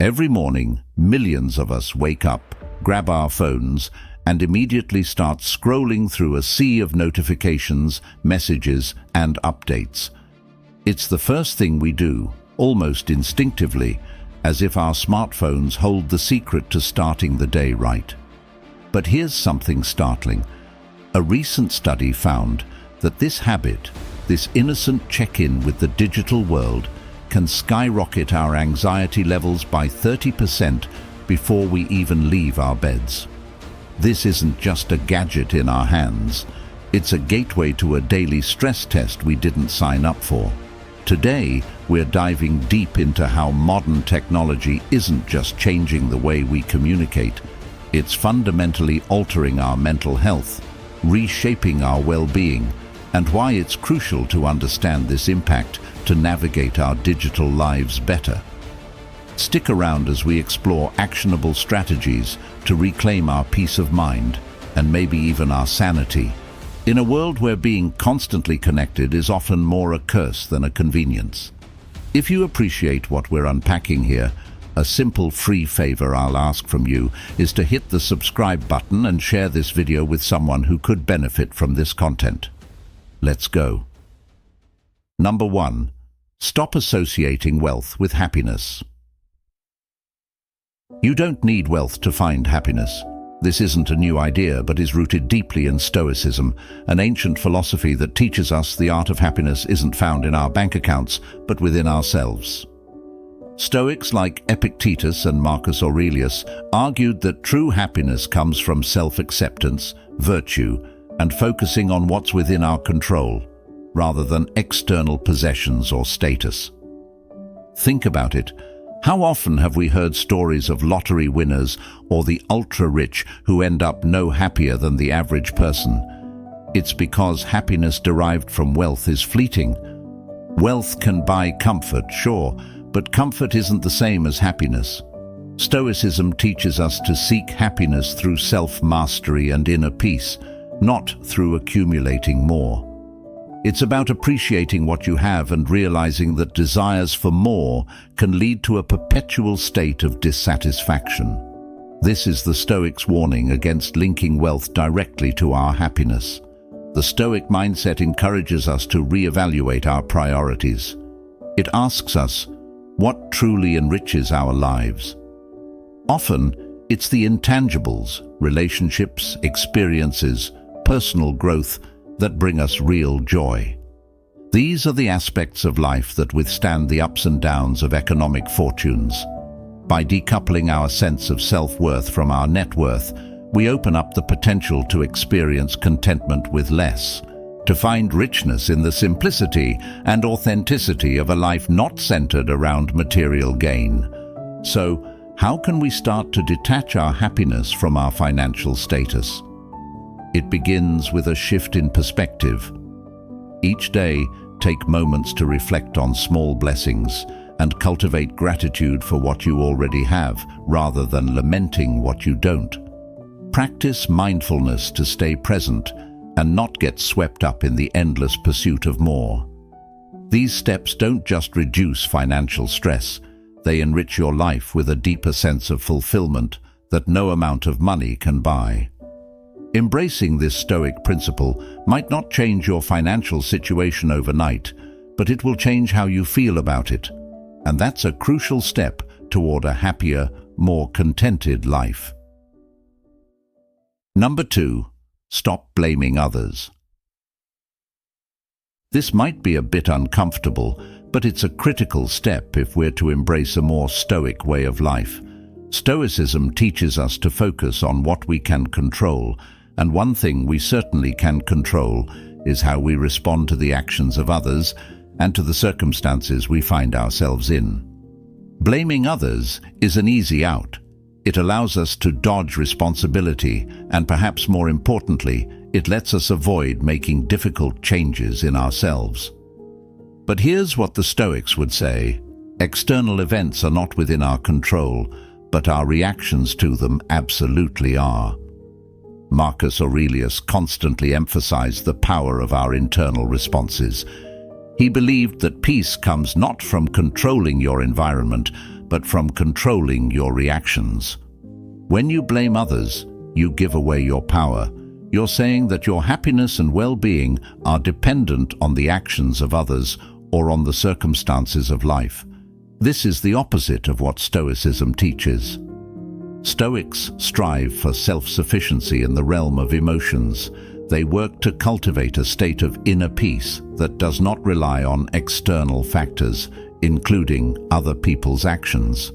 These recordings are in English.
Every morning, millions of us wake up, grab our phones, and immediately start scrolling through a sea of notifications, messages, and updates. It's the first thing we do, almost instinctively, as if our smartphones hold the secret to starting the day right. But here's something startling. A recent study found that this habit, this innocent check-in with the digital world, can skyrocket our anxiety levels by 30% before we even leave our beds. This isn't just a gadget in our hands. It's a gateway to a daily stress test we didn't sign up for. Today, we're diving deep into how modern technology isn't just changing the way we communicate. It's fundamentally altering our mental health, reshaping our well-being, and why it's crucial to understand this impact to navigate our digital lives better. Stick around as we explore actionable strategies to reclaim our peace of mind and maybe even our sanity, in a world where being constantly connected is often more a curse than a convenience. If you appreciate what we're unpacking here, a simple free favor I'll ask from you is to hit the subscribe button and share this video with someone who could benefit from this content. Let's go. Number 1. Stop associating wealth with happiness. You don't need wealth to find happiness. This isn't a new idea, but is rooted deeply in Stoicism, an ancient philosophy that teaches us the art of happiness isn't found in our bank accounts, but within ourselves. Stoics like Epictetus and Marcus Aurelius argued that true happiness comes from self-acceptance, virtue, and focusing on what's within our control, rather than external possessions or status. Think about it. How often have we heard stories of lottery winners or the ultra-rich who end up no happier than the average person? It's because happiness derived from wealth is fleeting. Wealth can buy comfort, sure, but comfort isn't the same as happiness. Stoicism teaches us to seek happiness through self-mastery and inner peace, not through accumulating more. It's about appreciating what you have and realizing that desires for more can lead to a perpetual state of dissatisfaction. This is the Stoics' warning against linking wealth directly to our happiness. The Stoic mindset encourages us to reevaluate our priorities. It asks us, what truly enriches our lives? Often, it's the intangibles, relationships, experiences, personal growth that bring us real joy. These are the aspects of life that withstand the ups and downs of economic fortunes. By decoupling our sense of self-worth from our net worth, we open up the potential to experience contentment with less, to find richness in the simplicity and authenticity of a life not centered around material gain. So, how can we start to detach our happiness from our financial status? It begins with a shift in perspective. Each day, take moments to reflect on small blessings and cultivate gratitude for what you already have, rather than lamenting what you don't. Practice mindfulness to stay present and not get swept up in the endless pursuit of more. These steps don't just reduce financial stress, they enrich your life with a deeper sense of fulfillment that no amount of money can buy. Embracing this Stoic principle might not change your financial situation overnight, but it will change how you feel about it. And that's a crucial step toward a happier, more contented life. Number 2. Stop blaming others. This might be a bit uncomfortable, but it's a critical step if we're to embrace a more Stoic way of life. Stoicism teaches us to focus on what we can control, and one thing we certainly can control is how we respond to the actions of others and to the circumstances we find ourselves in. Blaming others is an easy out. It allows us to dodge responsibility, and perhaps more importantly, it lets us avoid making difficult changes in ourselves. But here's what the Stoics would say: external events are not within our control, but our reactions to them absolutely are. Marcus Aurelius constantly emphasized the power of our internal responses. He believed that peace comes not from controlling your environment, but from controlling your reactions. When you blame others, you give away your power. You're saying that your happiness and well-being are dependent on the actions of others or on the circumstances of life. This is the opposite of what Stoicism teaches. Stoics strive for self-sufficiency in the realm of emotions. They work to cultivate a state of inner peace that does not rely on external factors, including other people's actions.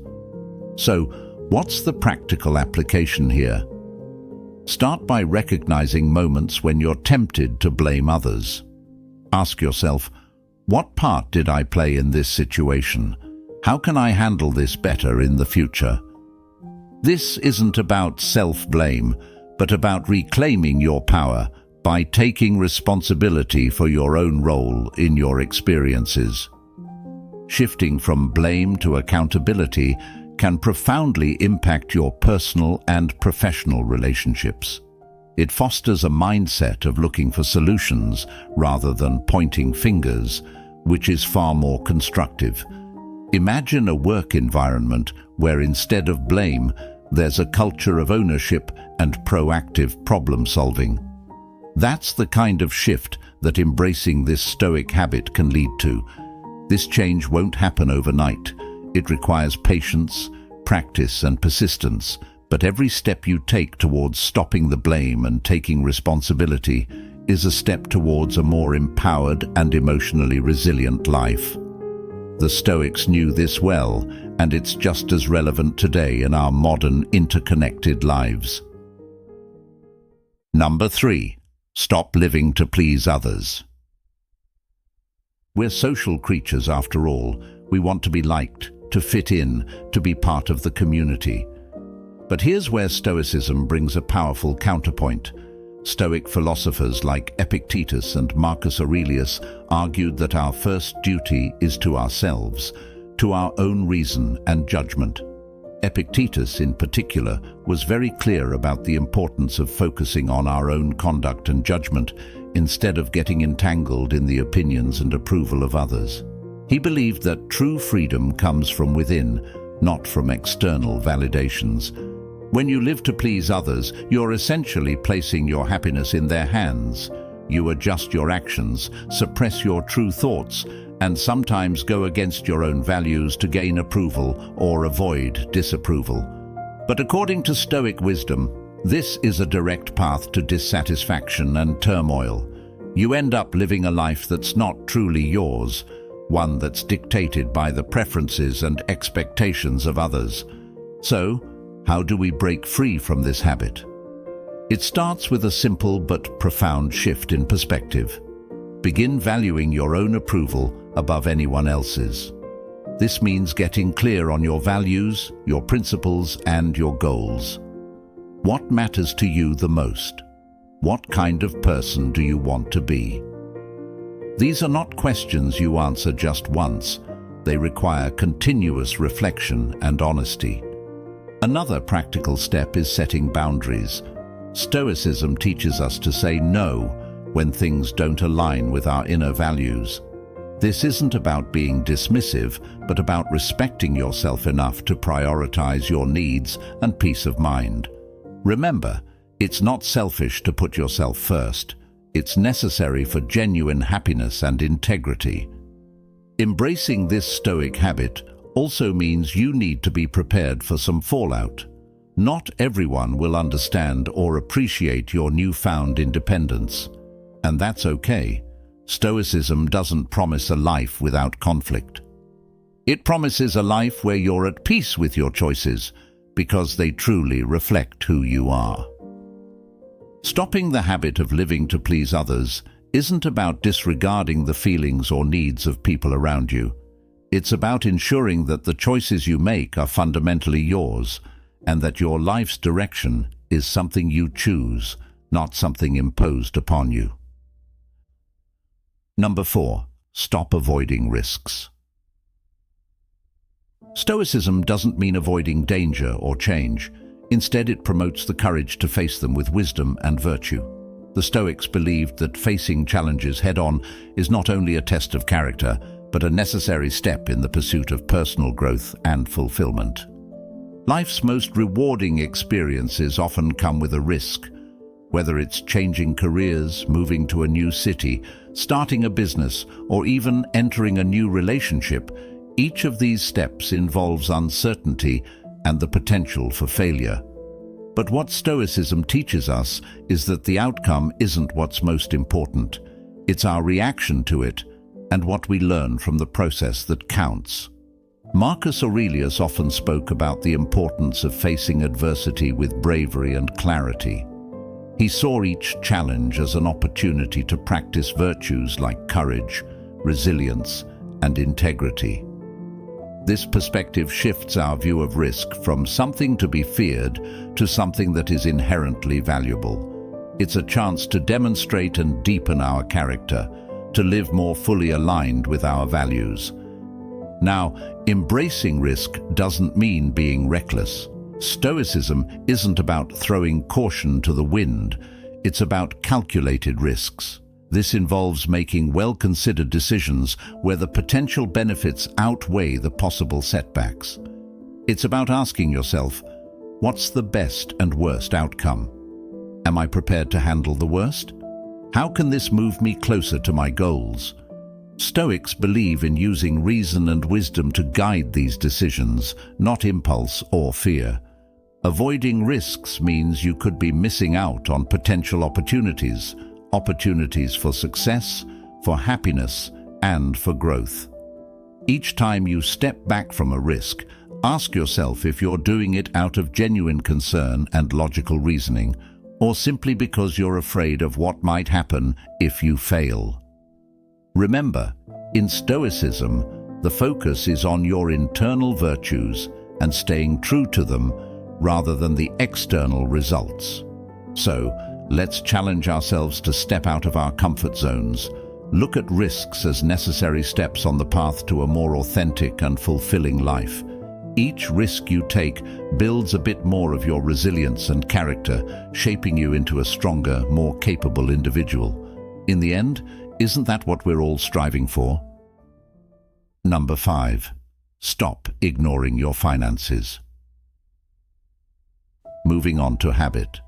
So, what's the practical application here? Start by recognizing moments when you're tempted to blame others. Ask yourself, what part did I play in this situation? How can I handle this better in the future? This isn't about self-blame, but about reclaiming your power by taking responsibility for your own role in your experiences. Shifting from blame to accountability can profoundly impact your personal and professional relationships. It fosters a mindset of looking for solutions rather than pointing fingers, which is far more constructive. Imagine a work environment where instead of blame, there's a culture of ownership and proactive problem-solving. That's the kind of shift that embracing this Stoic habit can lead to. This change won't happen overnight. It requires patience, practice, and persistence, but every step you take towards stopping the blame and taking responsibility is a step towards a more empowered and emotionally resilient life. The Stoics knew this well, and it's just as relevant today in our modern, interconnected lives. Number 3. Stop living to please others. We're social creatures after all. We want to be liked, to fit in, to be part of the community. But here's where Stoicism brings a powerful counterpoint. Stoic philosophers like Epictetus and Marcus Aurelius argued that our first duty is to ourselves, to our own reason and judgment. Epictetus, in particular, was very clear about the importance of focusing on our own conduct and judgment instead of getting entangled in the opinions and approval of others. He believed that true freedom comes from within, not from external validations. When you live to please others, you're essentially placing your happiness in their hands. You adjust your actions, suppress your true thoughts, and sometimes go against your own values to gain approval or avoid disapproval. But according to Stoic wisdom, this is a direct path to dissatisfaction and turmoil. You end up living a life that's not truly yours, one that's dictated by the preferences and expectations of others. So, how do we break free from this habit? It starts with a simple but profound shift in perspective. Begin valuing your own approval above anyone else's. This means getting clear on your values, your principles, and your goals. What matters to you the most? What kind of person do you want to be? These are not questions you answer just once. They require continuous reflection and honesty. Another practical step is setting boundaries. Stoicism teaches us to say no when things don't align with our inner values. This isn't about being dismissive, but about respecting yourself enough to prioritize your needs and peace of mind. Remember, it's not selfish to put yourself first. It's necessary for genuine happiness and integrity. Embracing this Stoic habit also means you need to be prepared for some fallout. Not everyone will understand or appreciate your newfound independence, and that's okay. Stoicism doesn't promise a life without conflict. It promises a life where you're at peace with your choices, because they truly reflect who you are. Stopping the habit of living to please others isn't about disregarding the feelings or needs of people around you. It's about ensuring that the choices you make are fundamentally yours, and that your life's direction is something you choose, not something imposed upon you. Number 4. Stop avoiding risks. Stoicism doesn't mean avoiding danger or change. Instead, it promotes the courage to face them with wisdom and virtue. The Stoics believed that facing challenges head-on is not only a test of character, but a necessary step in the pursuit of personal growth and fulfillment. Life's most rewarding experiences often come with a risk. Whether it's changing careers, moving to a new city, starting a business, or even entering a new relationship, each of these steps involves uncertainty and the potential for failure. But what Stoicism teaches us is that the outcome isn't what's most important. It's our reaction to it and what we learn from the process that counts. Marcus Aurelius often spoke about the importance of facing adversity with bravery and clarity. He saw each challenge as an opportunity to practice virtues like courage, resilience, and integrity. This perspective shifts our view of risk from something to be feared to something that is inherently valuable. It's a chance to demonstrate and deepen our character, to live more fully aligned with our values. Now, embracing risk doesn't mean being reckless. Stoicism isn't about throwing caution to the wind. It's about calculated risks. This involves making well-considered decisions where the potential benefits outweigh the possible setbacks. It's about asking yourself, what's the best and worst outcome? Am I prepared to handle the worst? How can this move me closer to my goals? Stoics believe in using reason and wisdom to guide these decisions, not impulse or fear. Avoiding risks means you could be missing out on potential opportunities for success, for happiness, and for growth. Each time you step back from a risk, ask yourself if you're doing it out of genuine concern and logical reasoning, or simply because you're afraid of what might happen if you fail. Remember, in Stoicism, the focus is on your internal virtues and staying true to them rather than the external results. So, let's challenge ourselves to step out of our comfort zones. Look at risks as necessary steps on the path to a more authentic and fulfilling life. Each risk you take builds a bit more of your resilience and character, shaping you into a stronger, more capable individual. In the end, isn't that what we're all striving for? Number 5. Stop ignoring your finances. Moving on to habit.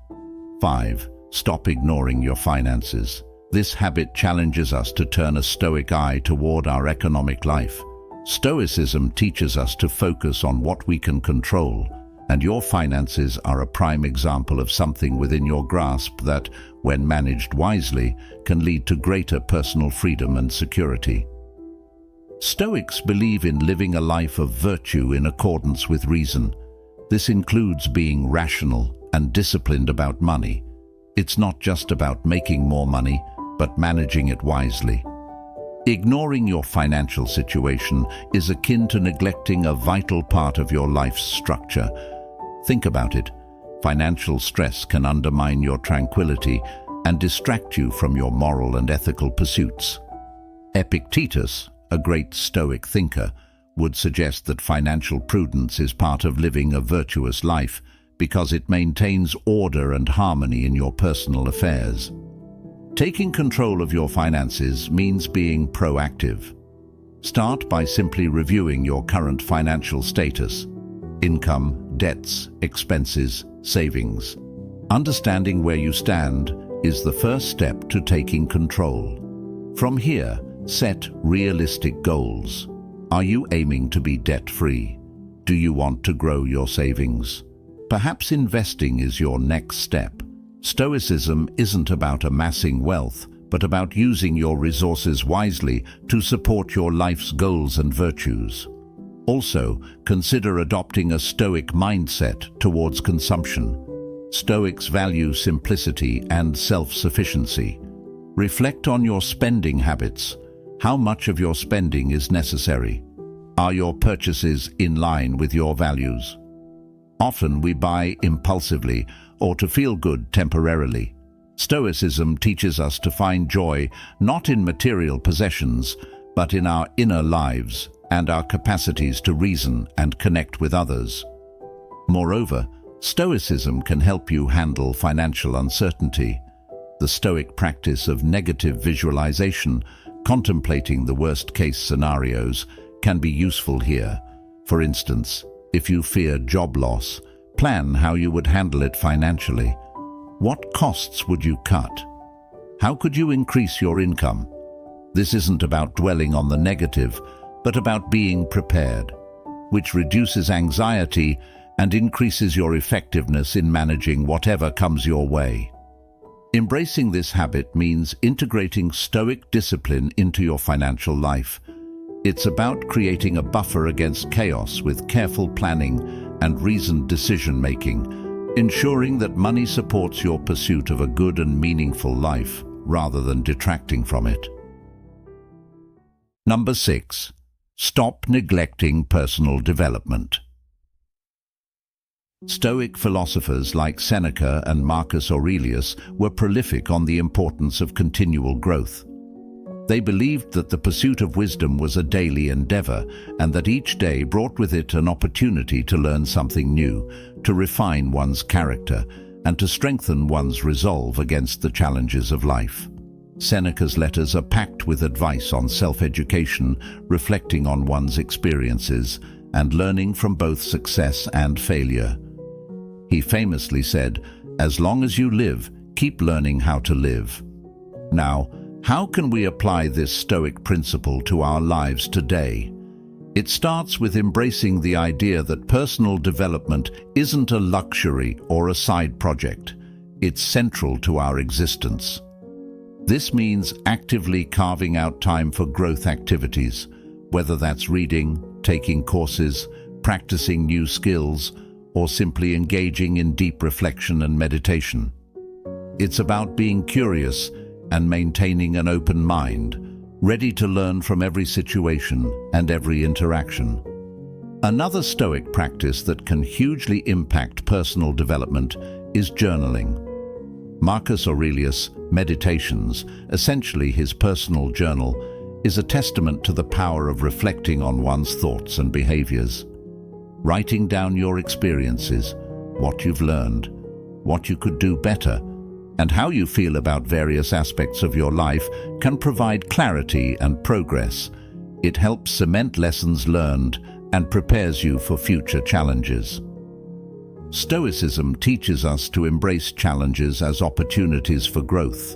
5. Stop ignoring your finances. This habit challenges us to turn a stoic eye toward our economic life. Stoicism teaches us to focus on what we can control, and your finances are a prime example of something within your grasp that, when managed wisely, can lead to greater personal freedom and security. Stoics believe in living a life of virtue in accordance with reason. This includes being rational and disciplined about money. It's not just about making more money, but managing it wisely. Ignoring your financial situation is akin to neglecting a vital part of your life's structure. Think about it. Financial stress can undermine your tranquility and distract you from your moral and ethical pursuits. Epictetus, a great Stoic thinker, would suggest that financial prudence is part of living a virtuous life because it maintains order and harmony in your personal affairs. Taking control of your finances means being proactive. Start by simply reviewing your current financial status: income, debts, expenses, savings. Understanding where you stand is the first step to taking control. From here, set realistic goals. Are you aiming to be debt-free? Do you want to grow your savings? Perhaps investing is your next step. Stoicism isn't about amassing wealth, but about using your resources wisely to support your life's goals and virtues. Also, consider adopting a Stoic mindset towards consumption. Stoics value simplicity and self-sufficiency. Reflect on your spending habits. How much of your spending is necessary? Are your purchases in line with your values? Often we buy impulsively or to feel good temporarily. Stoicism teaches us to find joy not in material possessions, but in our inner lives and our capacities to reason and connect with others. Moreover, Stoicism can help you handle financial uncertainty. The Stoic practice of negative visualization contemplating the worst-case scenarios can be useful here. For instance, if you fear job loss, plan how you would handle it financially. What costs would you cut? How could you increase your income? This isn't about dwelling on the negative, but about being prepared, which reduces anxiety and increases your effectiveness in managing whatever comes your way. Embracing this habit means integrating Stoic discipline into your financial life. It's about creating a buffer against chaos with careful planning and reasoned decision-making, ensuring that money supports your pursuit of a good and meaningful life rather than detracting from it. Number 6. Stop neglecting personal development. Stoic philosophers like Seneca and Marcus Aurelius were prolific on the importance of continual growth. They believed that the pursuit of wisdom was a daily endeavor, and that each day brought with it an opportunity to learn something new, to refine one's character, and to strengthen one's resolve against the challenges of life. Seneca's letters are packed with advice on self-education, reflecting on one's experiences, and learning from both success and failure. He famously said, "As long as you live, keep learning how to live." Now, how can we apply this Stoic principle to our lives today? It starts with embracing the idea that personal development isn't a luxury or a side project. It's central to our existence. This means actively carving out time for growth activities, whether that's reading, taking courses, practicing new skills, or simply engaging in deep reflection and meditation. It's about being curious and maintaining an open mind, ready to learn from every situation and every interaction. Another Stoic practice that can hugely impact personal development is journaling. Marcus Aurelius' Meditations, essentially his personal journal, is a testament to the power of reflecting on one's thoughts and behaviors. Writing down your experiences, what you've learned, what you could do better, and how you feel about various aspects of your life can provide clarity and progress. It helps cement lessons learned and prepares you for future challenges. Stoicism teaches us to embrace challenges as opportunities for growth.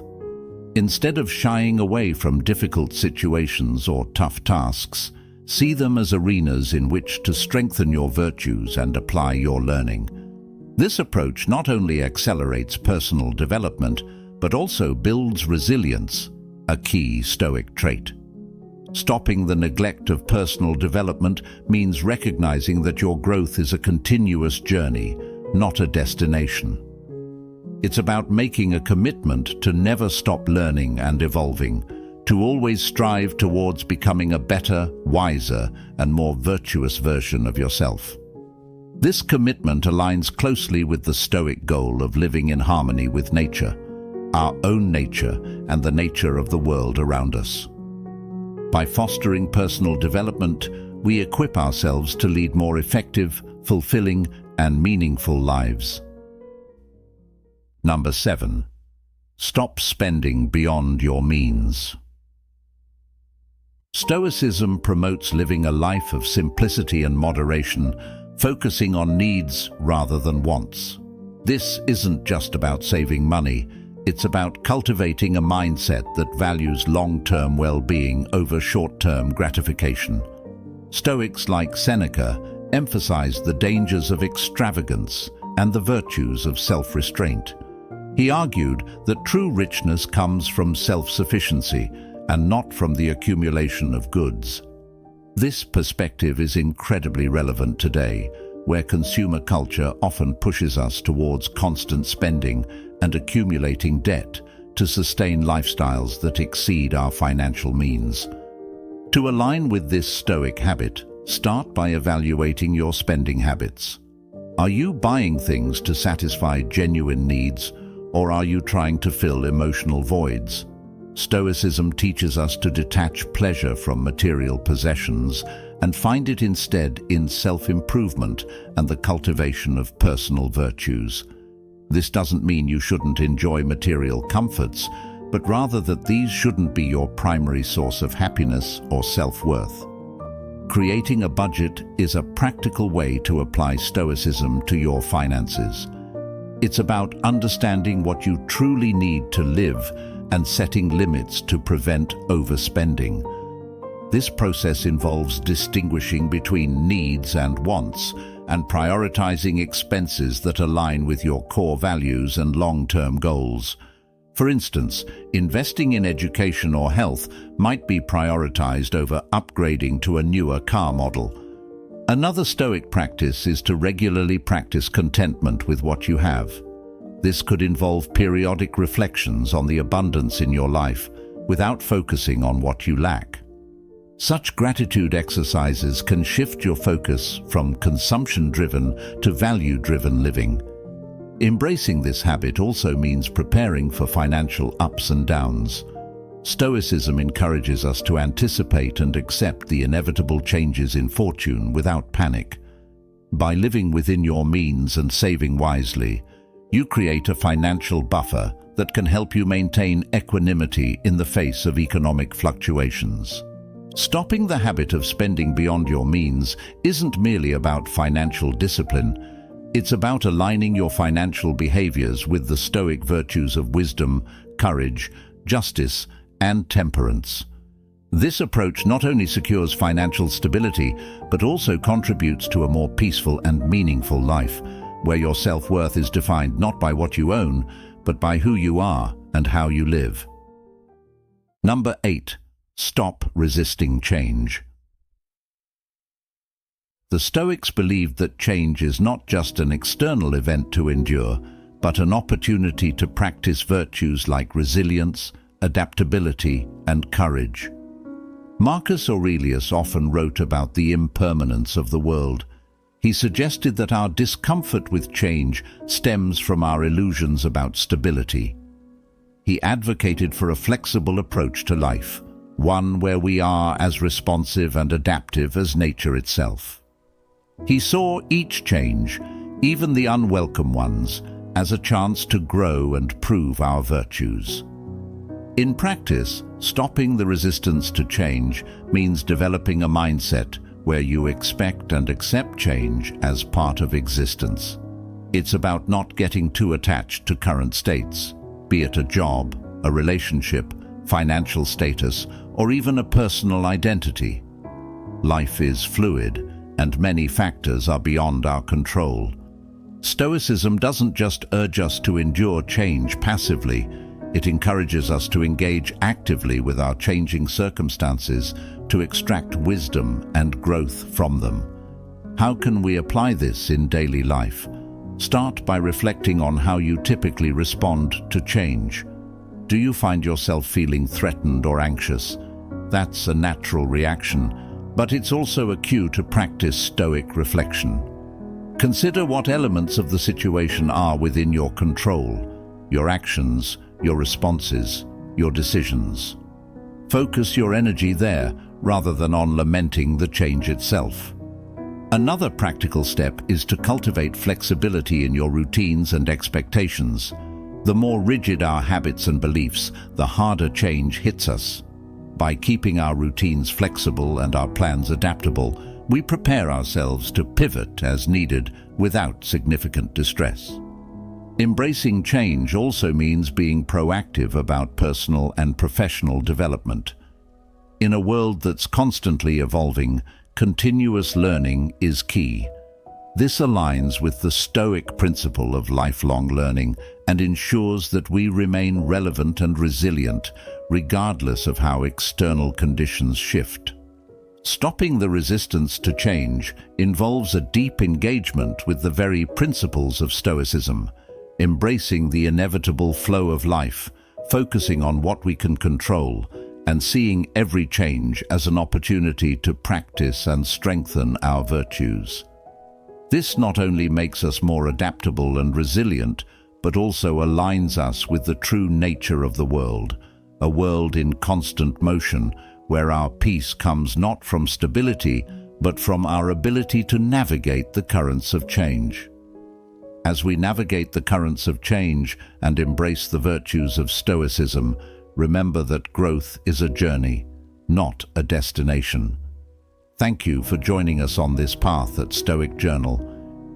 Instead of shying away from difficult situations or tough tasks, see them as arenas in which to strengthen your virtues and apply your learning. This approach not only accelerates personal development, but also builds resilience, a key Stoic trait. Stopping the neglect of personal development means recognizing that your growth is a continuous journey, not a destination. It's about making a commitment to never stop learning and evolving, to always strive towards becoming a better, wiser, and more virtuous version of yourself. This commitment aligns closely with the Stoic goal of living in harmony with nature, our own nature, and the nature of the world around us. By fostering personal development, we equip ourselves to lead more effective, fulfilling, and meaningful lives. Number 7. Stop spending beyond your means. Stoicism promotes living a life of simplicity and moderation, focusing on needs rather than wants. This isn't just about saving money, it's about cultivating a mindset that values long-term well-being over short-term gratification. Stoics like Seneca emphasize the dangers of extravagance and the virtues of self-restraint. He argued that true richness comes from self-sufficiency and not from the accumulation of goods. This perspective is incredibly relevant today, where consumer culture often pushes us towards constant spending and accumulating debt to sustain lifestyles that exceed our financial means. To align with this Stoic habit, start by evaluating your spending habits. Are you buying things to satisfy genuine needs, or are you trying to fill emotional voids? Stoicism teaches us to detach pleasure from material possessions and find it instead in self-improvement and the cultivation of personal virtues. This doesn't mean you shouldn't enjoy material comforts, but rather that these shouldn't be your primary source of happiness or self-worth. Creating a budget is a practical way to apply Stoicism to your finances. It's about understanding what you truly need to live and setting limits to prevent overspending. This process involves distinguishing between needs and wants and prioritizing expenses that align with your core values and long-term goals. For instance, investing in education or health might be prioritized over upgrading to a newer car model. Another Stoic practice is to regularly practice contentment with what you have. This could involve periodic reflections on the abundance in your life without focusing on what you lack. Such gratitude exercises can shift your focus from consumption-driven to value-driven living. Embracing this habit also means preparing for financial ups and downs. Stoicism encourages us to anticipate and accept the inevitable changes in fortune without panic. By living within your means and saving wisely, you create a financial buffer that can help you maintain equanimity in the face of economic fluctuations. Stopping the habit of spending beyond your means isn't merely about financial discipline. It's about aligning your financial behaviors with the Stoic virtues of wisdom, courage, justice, and temperance. This approach not only secures financial stability, but also contributes to a more peaceful and meaningful life, where your self-worth is defined not by what you own, but by who you are and how you live. Number 8. Stop resisting change. The Stoics believed that change is not just an external event to endure, but an opportunity to practice virtues like resilience, adaptability, and courage. Marcus Aurelius often wrote about the impermanence of the world. He suggested that our discomfort with change stems from our illusions about stability. He advocated for a flexible approach to life, one where we are as responsive and adaptive as nature itself. He saw each change, even the unwelcome ones, as a chance to grow and prove our virtues. In practice, stopping the resistance to change means developing a mindset where you expect and accept change as part of existence. It's about not getting too attached to current states, be it a job, a relationship, financial status, or even a personal identity. Life is fluid, and many factors are beyond our control. Stoicism doesn't just urge us to endure change passively. It encourages us to engage actively with our changing circumstances to extract wisdom and growth from them. How can we apply this in daily life? Start by reflecting on how you typically respond to change. Do you find yourself feeling threatened or anxious? That's a natural reaction, but it's also a cue to practice Stoic reflection. Consider what elements of the situation are within your control, your actions, your responses, your decisions. Focus your energy there rather than on lamenting the change itself. Another practical step is to cultivate flexibility in your routines and expectations. The more rigid our habits and beliefs, the harder change hits us. By keeping our routines flexible and our plans adaptable, we prepare ourselves to pivot as needed without significant distress. Embracing change also means being proactive about personal and professional development. In a world that's constantly evolving, continuous learning is key. This aligns with the Stoic principle of lifelong learning and ensures that we remain relevant and resilient, regardless of how external conditions shift. Stopping the resistance to change involves a deep engagement with the very principles of Stoicism, embracing the inevitable flow of life, focusing on what we can control, and seeing every change as an opportunity to practice and strengthen our virtues. This not only makes us more adaptable and resilient, but also aligns us with the true nature of the world, a world in constant motion, where our peace comes not from stability, but from our ability to navigate the currents of change. As we navigate the currents of change and embrace the virtues of Stoicism, remember that growth is a journey, not a destination. Thank you for joining us on this path at Stoic Journal.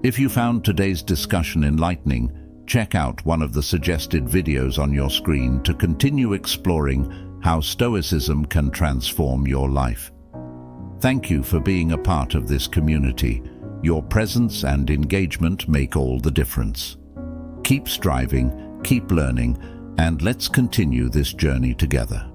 If you found today's discussion enlightening, check out one of the suggested videos on your screen to continue exploring how Stoicism can transform your life. Thank you for being a part of this community. Your presence and engagement make all the difference. Keep striving, keep learning, and let's continue this journey together.